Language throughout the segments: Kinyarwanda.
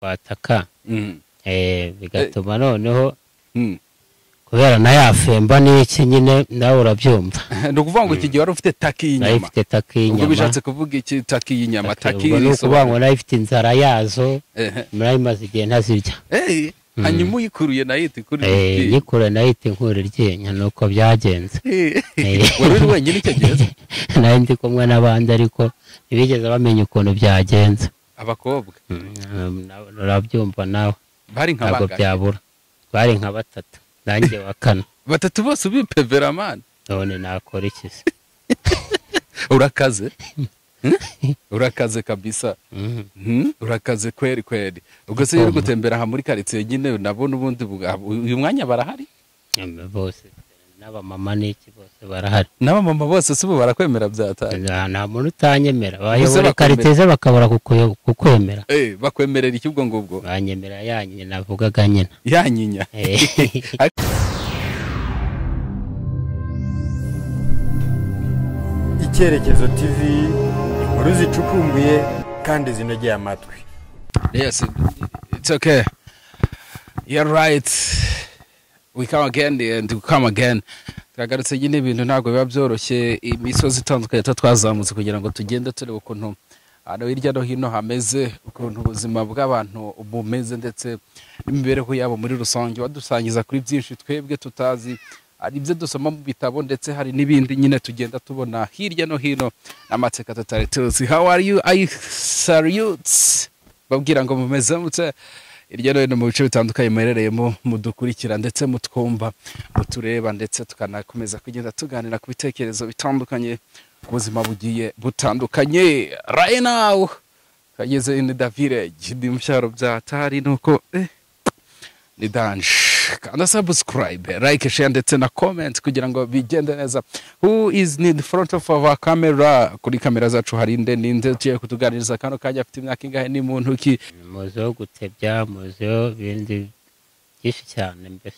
bataka bigatuma noneho kubera na yafemba n'iki nyine nawe urabyumva no kuvuga ngo iki gihe wari ufite taki y'inyama nayifite taki y'inyama ubwo bishatse kuvuga iki taki y'inyama taki kuvuga ngo nayifite inzara yazo murayimaze igihe ntazirya hanyuma uyikuruye nayite kuri yikure nayite inkura iryinyo nuko byagenze wari wenyine icyo gihe nayo ndi kumwe n'abandi ariko ntibigeze bamenya ukuntu byagenze abakobwa urabyumva nawe bari ntabwo byabura bari nka batatu nanjye wa kane batatu bose ubipevera man none nakora iki se urakaze urakaze kabisa urakaze kweri ubwo se uri gutembera aha muri quartier nyine nabona ubundi uyu mwanya barahari bose n'abamama n'iki bose barahari n'abamama bose subu barakwemera byatari nta muntu utanyemera bayobora quartier bakabura kukwemera bakwemerera iki ubwo ngubwo banyemera yanyinya navugaga nyine yanyinya Icyerekezo TV inkuru zicukumbuye kandi zinogeye amatwi. Yes, it's okay. You're right. We come again and we come again. Twagarutse nyine ibintu ntabwo biba byoroshye imisozi itandukanye twazamutse kugira ngo tugende turebe ukuntu hano hirya no hino hameze ukuntu ubuzima bw'abantu bumeze ndetse n'imibereho yabo muri rusange wadusangiza kuri byinshi twebwe tutazi ari byo dusoma mu bitabo ndetse hari n'ibindi nyine tugenda tubona hirya no hino n'amatseka tutari tuzi. How are you? I salute babwira ngo mumeze mutse irya no hino mu bice bitandukanye muherereyemo mudukurikira ndetse mutwumva mutureba ndetse tukanakomeza kugenda tuganira ku bitekerezo bitandukanye ku buzima bugiye butandukanye. Right now kageze in the village ndi mu cyaro bya tari nuko ni danje kanda subscribe like share ndetse na comment kugira ngo bigende neza. Who is in front of our camera? Kuri kamera zacu hari ninde tugiye kutuganiriza kano kajya afite imyaka ingahe ni muntu ki muzo gutebya muzo bindi byinshi cyane mbese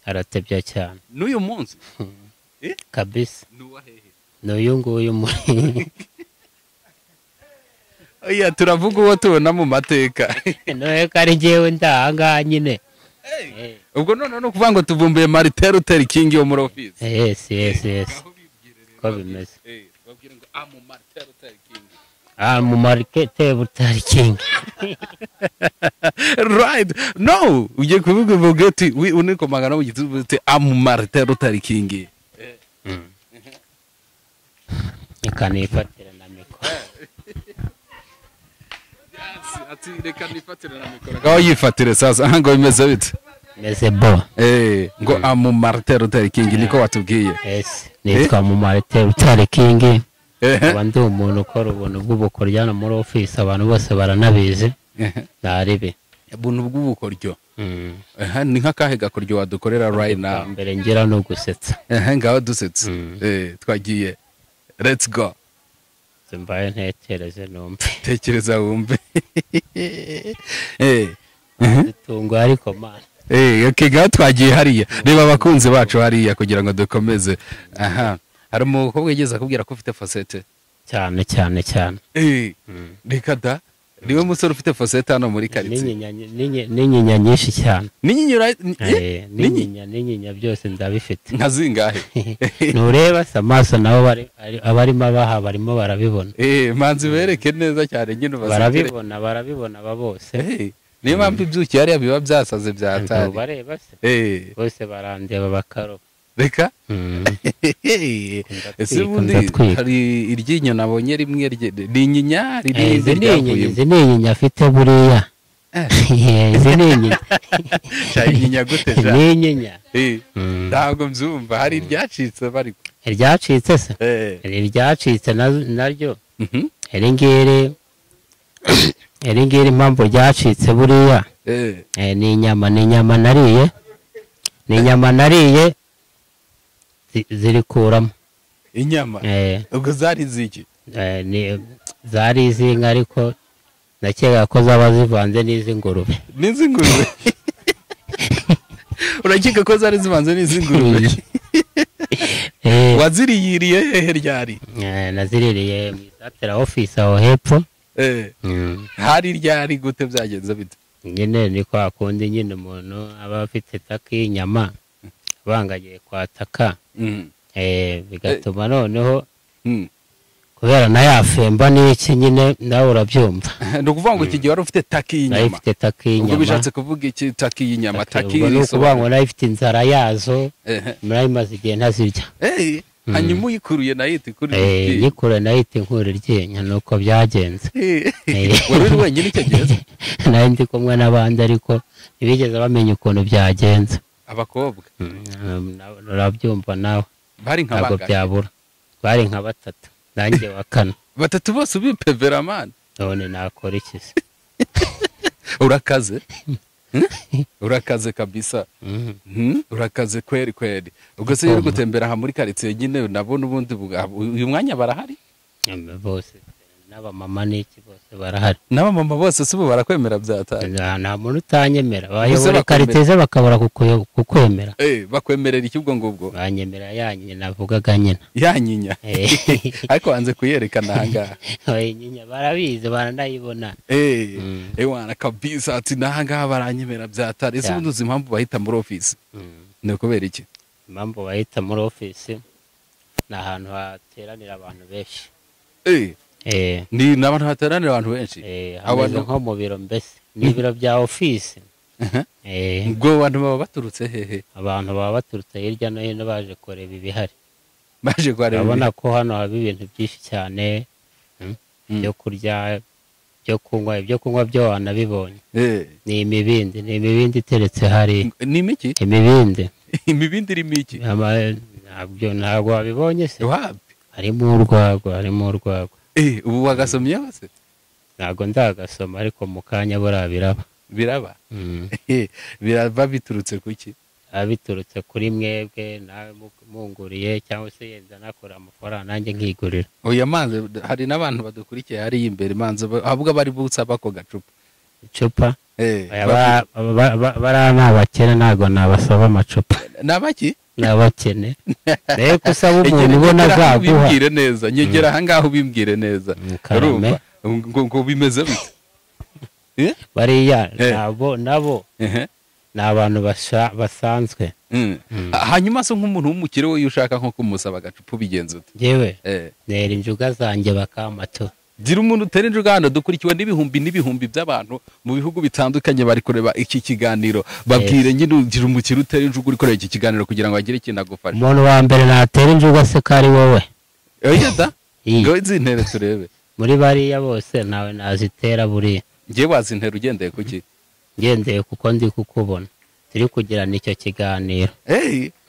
aratebya cyane n'uyu munsi kabisa n'uyu nguyu muri oya turavuga uwo tubona mu mateka noye kari jewe ndanga nyine ubwo none no kuvuga ngo tuvumbuye Martin Luther King yo muri office. Yes ko bimeze babwira ngo amu Martin Luther King amu Martin Luther King right no uje kuvuga bogeti uniko magana mu gitubu amu Martin Luther King ikanifatira na mikoro ati reka nifatire na mikoro gaho yifatire sasa ngo bimeze bite meze bo ngo amu Martin Luther King niko watubwiye. Yes nitwa mu Martin Luther King abandi umuntu ukora ubuntu bw'ubukoryo muri office abantu bose baranabizi naribe ubuntu bw'ubukoryo ni nk'akahe gakoryo wadukorera right now mbere ngira no gusetsa ngaho dusetse twagiye let's go mbaye ntekereze numve tekereza wumve tungo ariko man okay gaho twagiye hariya reba abakunzi bacu hariya kugira ngo dukomeze. Aha hari umukobwa wigeze akubwira ko ufite facette cyane reka da niwe musore ufite facette hano muri quartier n'inyinya nyinshi cyane n'inyinya byose ndabifite nka zingahe nureba amaso nabo abarimo abaha barimo barabibona manzi bereke neza cyane nyine barabibona aba bose niyo mpamvu ibyuki hariya biba byasaze byatari bareba se bose barandeba bakaroba reka ese ubundi hari iryinyo nabonye rimwe n'inyinya izi n'inyinya afite buriya izi n'inyinya inyinya gute ja n'inyinya ntabwo mbyumva hari iryacitse bari iryacitse se iryacitse naryo iri ngiri impamvu ryacitse buriya ni inyama nariye zirikuramo inyama ubwo zari ziki zari izinka ariko nakeka ko zaba zivanze n'iz'ingurube urakeka ko zari zivanze n'iz'ingurube waziriyiriye hehe ryari naziririye mu Docter office aho hepfo hari ryari gute byagenze bite? nyine ni kwa kundi nyine umuntu aba afite taka y'inyama bangagiye kwataka bigatuma noneho kubera na yafemba n'iki nyine nawe urabyumva. Ni ukuvuga ngo iki gihe wari ufite taka y'inyama? Ifite taka y'inyama. Ubwo bishatse kuvuga iki taka y'inyama? Taka ni ukuvuga ngo nayo ifite inzara yazo nayo imaze igihe ntazirya. Hanyuma uyikuruye nayo iti kuri nyikuruye nayo iti nkura iryinyo nuko byagenze. Wari uri wenyine icyo gihe? Nayo ndi kumwe n'abandi ariko ntibigeze bamenya ukuntu byagenze. Abakobwa urabyumva nawe bari nka ntabwo byabura, bari nka 3 nanjye wa 4. 3 bose ubipevera man. none nakora iki se? Urakaze urakaze kabisa. Urakaze kweri kweri. Ubwo se uri gutembera aha muri quartier nyine nabona ubundi uyu mwanya barahari bose n'abamama n'iki bose barahari. N'abamama bose se ubu barakwemera byatari? Nta muntu utanyemera, bayobora quartier bakabura kukwemera. Bakwemerera iki ubwo ngubwo? Banyemera yanyinya navugaga nyina. Yanyinya ariko wanze kuyerekana ahangaha. Inyinya barabizi baranayibona. Wana kabisa ati nahangaha baranyemera byatari. Ese ubundi uzi impamvu bahita muri office? Ni kubera iki? Impamvu bahita muri office ni ahantu hateranira abantu benshi. Ni n'abantu hateranira abantu benshi? Abantu nko mu biro mbese ni ibiro bya office. Ubwo abantu baba baturutse hehe? Abantu baba baturutse hirya no hino baje kureba ibihari. Baje kureba. Urabona ko hano haba ibintu byinshi cyane byo kurya byo kunywa, ibyo kunywa byo wanabibonye. Ni imibindi iteretse hari. Ni imiki? Imibindi. Imibindi irimo iki? Ntabwo wabibonye se? Harimo urwagwa. Ubu wagasomye hose? Ntabwo ndagasoma ariko mu kanya buriya biraba. Biraba biturutse kuki? Biturutse kuri mwebwe nawe munguriye cyangwa se yenda nakora amafaranga nanjye nkigurira. Oya manze hari n'abantu badukurikiye hari imbere manze avuga bari busaba ko gacupa. Icupa? Bara nabakene ntago nabasaba amacupa. Nabaki? Nabakene. Rero kusaba umuntu ubona zaguha. Bimbwire neza. Nyegera ahangaho bimbwire neza. Urumva ngo bimeze bite? Bariya nabo ni abantu basanzwe. Hanyuma se nk'umuntu w'umukire we ushaka nko kumusaba agacupa bigenze ute? Yewe nera injuga zanjye bakamato. Gira umuntu utera injuga hano dukurikiwe n'ibihumbi by'abantu mu bihugu bitandukanye bari kureba iki kiganiro. Babwire nyine ugira umukire utera injuga uri kureba iki kiganiro kugira ngo agire ikintu agufasha. Umuntu wa mbere natera injuga se kari wowe. Oya da. Ngo izintere turebe. Muri bariya bose nawe nazitera buriya. Ngiye wazintera ugendeye kuki? Ngendeye kuko ndi kukubona turi kugirana icyo kiganiro.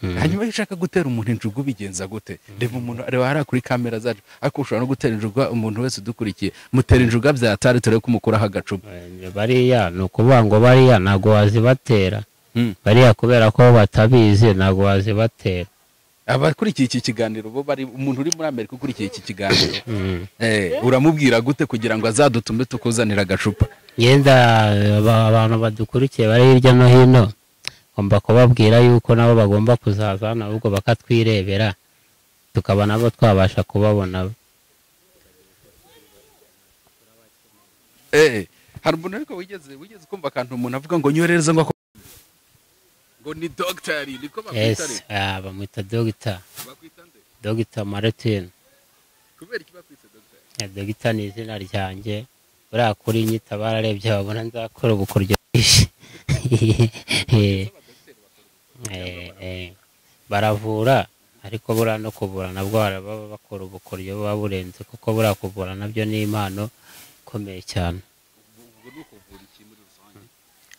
Hanyuma ushaka gutera umuntu injugu bigenza gute? Reba umuntu areba hari kuri kamera zacu ariko ushobora no gutera injuga umuntu wese dukurikiye. Mutera injuga byatari turi kumukuraho agacupa. Bariya ni ukuvuga ngo bariya ntago wazibatera. Bariya kubera ko batabizi ntago wazibatera. Abakurikiye iki kiganiro bo bari umuntu uri muri Amerika ukurikiye iki kiganiro. Uramubwira gute kugira ngo azadutume tukuzanira agacupa? Yenda abantu badukurikiye bari hirya no hino ngomba kubabwira yuko nabo bagomba kuzazana ahubwo bakatwirebera tukaba nabo twabasha kubabona. Hari umuntu ariko wigeze kumva akantu umuntu avuga ngo nyorereza ngo ni doctor niko bakwita? Yes, bamwita Docter. Bakwita nde? Docter Martin. Kubera iki bakwita Doctor? Docter ni izina ryanjye. Buriya kuri nyita bararebye babona nzakora ubukoryo bwinshi. Baravura ariko buriya no kuvura nabwo baba bakora ubukoryo buba burenze kuko buriya kuvura nabyo ni impano ikomeye cyane.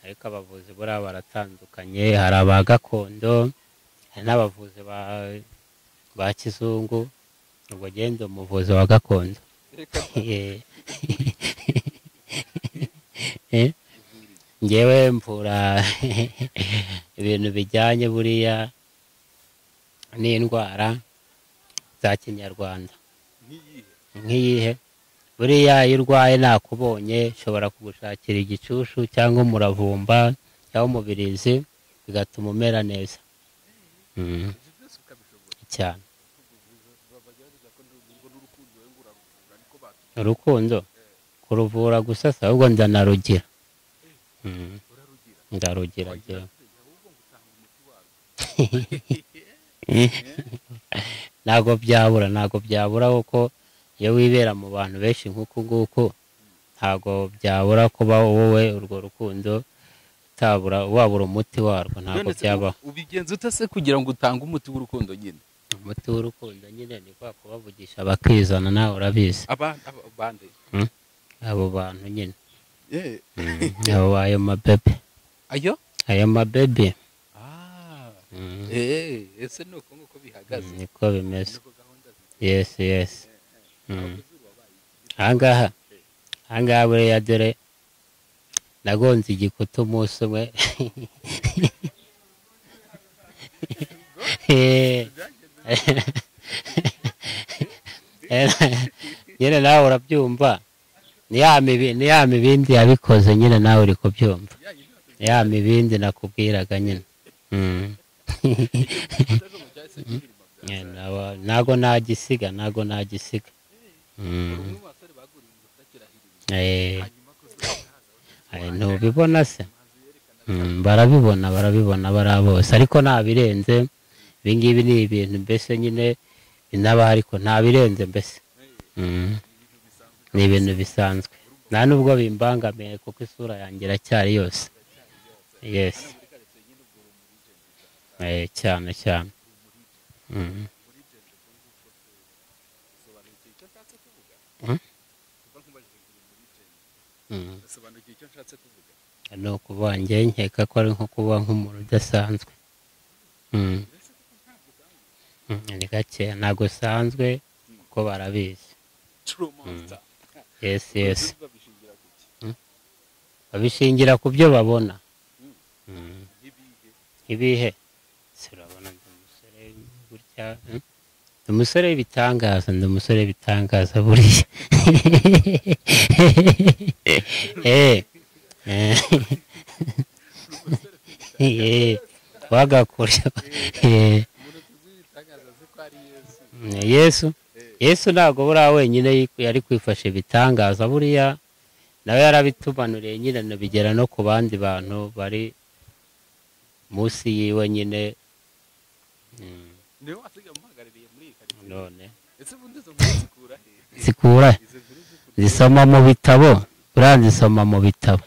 Ariko abavuzi buriya baratandukanye, hari aba gakondo hari n'abavuzi ba kizungu. Ubwo genda umuvuzi wa gakondo. Ngewe mvura ibintu bijyanye buriya n'indwara za kinyarwanda. Nk'iyihe? Buriya iyo urwaye nakubonye nshobora kugushakira igicushu cyangwa umuravumba cyangwa umubirizi bigatuma umera neza cyane. kuruvura gusa ahubwo ndanarugira. Ndarugira jewe. Ntago byabura kuko iyo wibera mu bantu benshi nk'uku nguku ntago byabura kuba wowe urwo rukundo wabura umuti warwo, ntago byabaho. Ubigenza utase kugira ngo utange umuti w'urukundo nyine? Umuti w'urukundo nyine ni kwa kubavugisha bakizana, nawe urabizi. Bande abo bantu nyine abo ayo mabebe ese nuko nguko bihagaze, niko bimeze. Yes. Ahangaha buriya dore nagonze igikuta umunsi umwe. Nyine nawe urabyumva, ni ya mibindi yabikoze nyine, nawe uri kubyumva, ya mibindi nakubwiraga nyine. Ntago nagisiga. Ntubibona se? Barabibona bariya bose, ariko ntabirenze. Ibingibi ni ibintu mbese nyine binaba, ariko ntabirenze mbese. Ni ibintu bisanzwe, nta nubwo bimbangamiye kuko isura yanjye iracyari yose. Yes. Cyane. Ni ukuvuga njye nkeka ko ari nko kuba nk'umuntu udasanzwe. Ni gake, ntabwo usanzwe kuko barabizi. Yes. Babishingira ku byo babona. Ibihe urabona ndi umusore gutya, ndi umusore w'ibitangaza buriya. Wagakurya. Yesu ntabwo buriya wenyine yari kwifasha ibitangaza, buriya nawe yarabitumanuriye nyine, nabigera no ku bandi bantu bari munsi yiwe nyine. None zikura zisoma mu bitabo, buriya nzisoma mu bitabo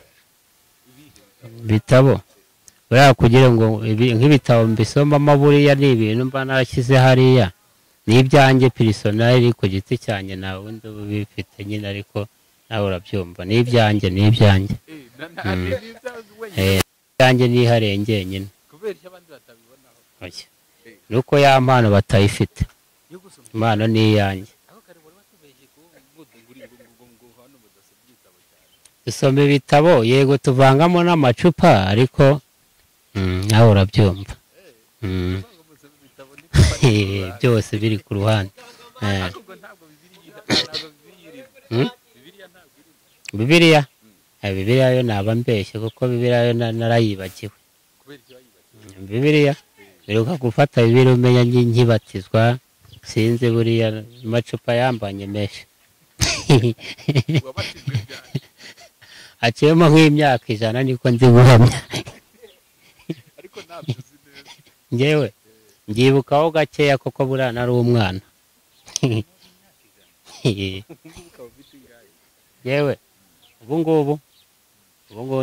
buriya kugira ngo nk'ibitabo mbisomamo, buriya ni ibintu mba narashyize hariya, ni ibyanjye personal ku giti cyanjye, nawe undi ubifite nyine, ariko nawe urabyumva, ni ibyanjye nihariye njyenyine. Nuko ya mpano batayifite, impano ni iyanjye. Dusoma ibitabo, yego tuvangamo n'amacupa, ariko nawe urabyumva. Byose biri ku ruhande. Bibiliya yo naba mbeshye, kuko Bibiliya yo narayibagiwe. Bibiliya biruka gufata Bibiliya umenya nkibatizwa, sinzi buriya amacupa yambanye menshi. Aciyemo nk'imyaka 100 niko ndi guhamya. Njyewe mbyibukaho gakeya kuko buriya nari umwana. Yewe ubu ngubu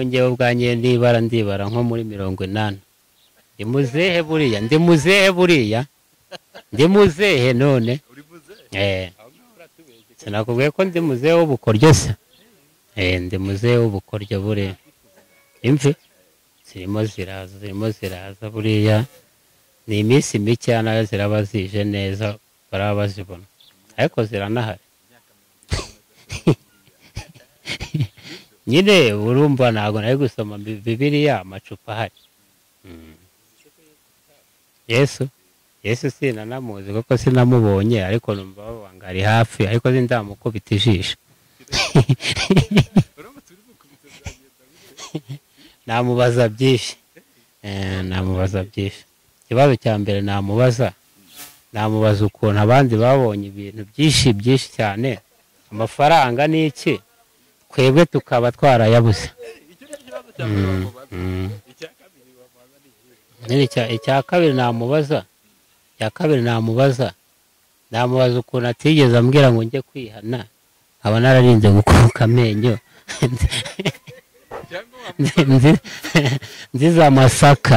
njyewe ubwanjye ndibara nko muri 80. Ndi muzehe none. Sinakubwiye ko ndi muzehe w'ubukoryo se. Ndi muzehe w'ubukoryo buriya. Imvi zirimo ziraza buriya, ni iminsi mike nayo ziraba zije neza, baraba bazibona, ariko ziranahari. Nyine urumva ntabwo nari gusoma Bibiliya amacupa ahari. Yesu sinanamuzi kuko sinamubonye, ariko numva babanga ari hafi, ariko sindamukubita ijisho. Namubaza byinshi. Ikibazo cya mbere namubaza ukuntu abandi babonye ibintu byinshi cyane, amafaranga n'iki, twebwe tukaba twarayabuze. Icya kabiri namubaza ukuntu atigeze ambwira ngo njye kwihana, aba nararinze gukuka amenyo nziza amasaka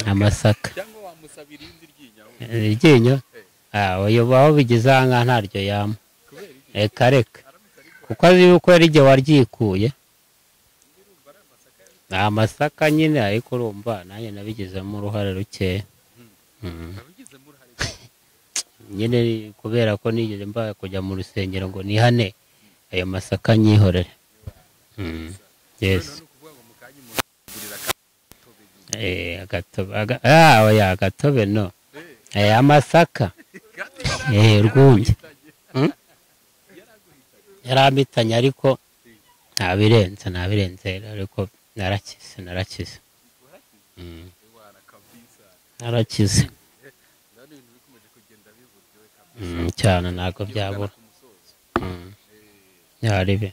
amasaka iryinyo. Uyu baho bigize aha ntaryo yama, reka kuko azi yuko yari igihe waryikuye. Amasaka nyine, ariko urumva nanjye nabigizemo uruhare rukeya nyine, kubera ko nigeze mba kujya mu rusengero ngo nihane ayo masaka nyihorere. Yes. Agatobe no. Amasaka. Urwunge. Yaramitanye ariko ntabirenze ariko narakize. Narakize. Cyane ntabwo byabura. Yaribe.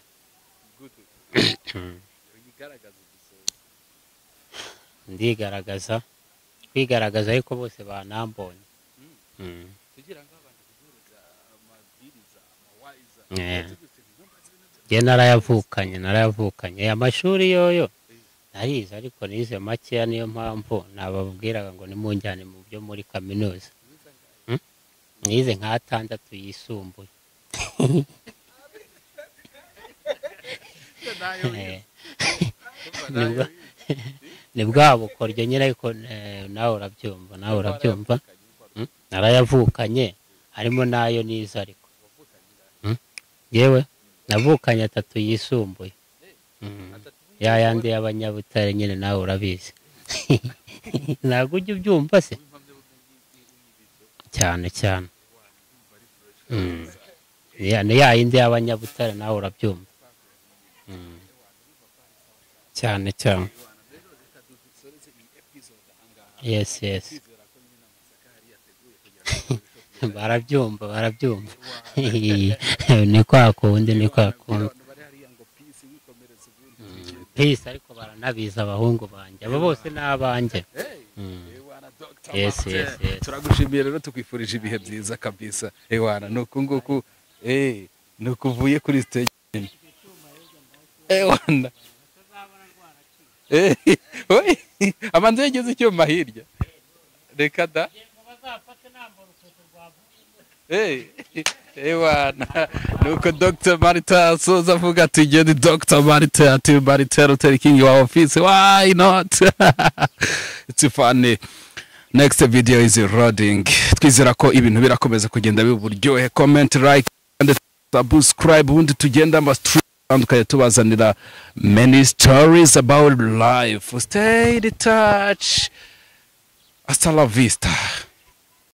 Ndigaragaza, kwigaragaza ariko bose banambonye. Ye narayavukanye amashuri yoyo narize, ariko nize makeya, niyo mpamvu nababwiraga ngo nimunjyane mu byo muri kaminuza. Nize nka 6 yisumbuye. Ni bwa bukoryo nyine, ariko nawe urabyumva. Narayavukanye harimo nayo nize, ariko yewe navukanye 3 yisumbuye. Yandi y'abanyabutare nyine nawe urabizi. Ntabwo ujya ubyumva se? Cyane yindi y'abanyabutare nawe urabyumva. Cyane yes. Barabyumva. Ni kwa kundi. Peace, ariko baranabiza abahungu banjye, abo bose n'abanjye. Yes. Turagushimiye rero, tukwifurije ibihe byiza kabisa. Ewana nuko nguku nukuvuye kuri stage. Ewana amanze yageze icyuma hirya, reka da. Ewana nuko Dr. Marita soza avuga ati Ninjye Docter Marita ati Marita taking your office, why not? It's funny. Next video is rolling. Twizera ko ibintu birakomeza kugenda biburyohe. Comment, like and subscribe, ubundi tugenda tukajya tubazanira many stories about life. Stay in touch. Hasta la vista.